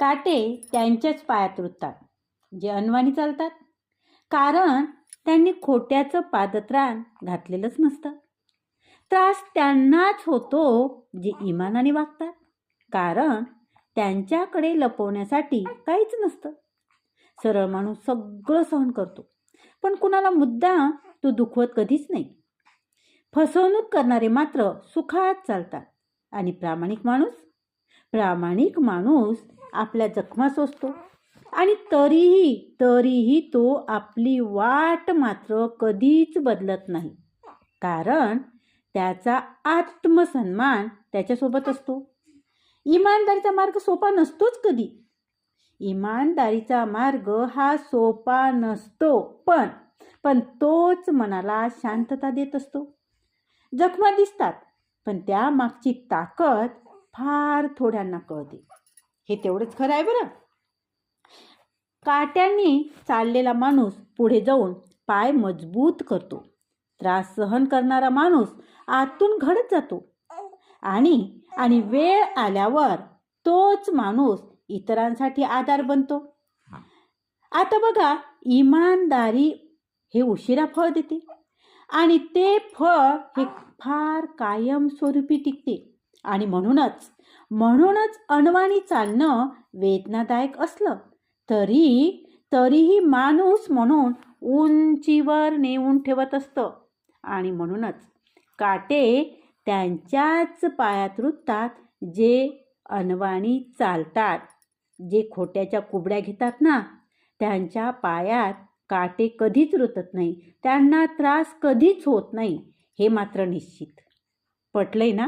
काटे त्यांच्याच पायात रुततात जे अनवाणी चालतात, कारण त्यांनी खोट्याचं पादत्राण घातलेलंच नसतं. त्रास त्यांनाच होतो जे इमानाने वागतात, कारण त्यांच्याकडे लपवण्यासाठी काहीच नसतं. सरळ माणूस सगळं सहन करतो, पण कुणाला मुद्दाम तो दुखवत कधीच नाही. फसवणूक करणारे मात्र सुखात चालतात आणि प्रामाणिक माणूस आपल्या जखमा सोसतो आणि तरीही तो आपली वाट मात्र कधीच बदलत नाही, कारण त्याचा आत्मसन्मान त्याच्यासोबत असतो. इमानदारीचा मार्ग सोपा नसतोच कधी. इमानदारीचा मार्ग हा सोपा नसतो, पण तोच मनाला शांतता देत असतो. जखमा दिसतात, पण त्या मागची ताकद फार थोड्यांना कळते. हे तेवढंच खरं आहे बरं. काट्यांनी चाललेला माणूस पुढे जाऊन पाय मजबूत करतो. त्रास सहन करणारा माणूस आतून घडत जातो आणि वेळ आल्यावर तोच माणूस इतरांसाठी आधार बनतो. आता बघा, इमानदारी हे उशिरा फळ देते आणि ते फळ हे फार कायमस्वरूपी टिकते. आणि म्हणूनच अनवाणी चालणं वेदनादायक असलं तरीही माणूस म्हणून उंचीवर नेऊन ठेवत असतं. आणि म्हणूनच काटे त्यांच्याच पायात रुततात जे अनवाणी चालतात. जे खोट्याच्या कुबड्या घेतात ना, त्यांच्या पायात काटे कधीच रुतत नाही, त्यांना त्रास कधीच होत नाही, हे मात्र निश्चित. पटलंय ना?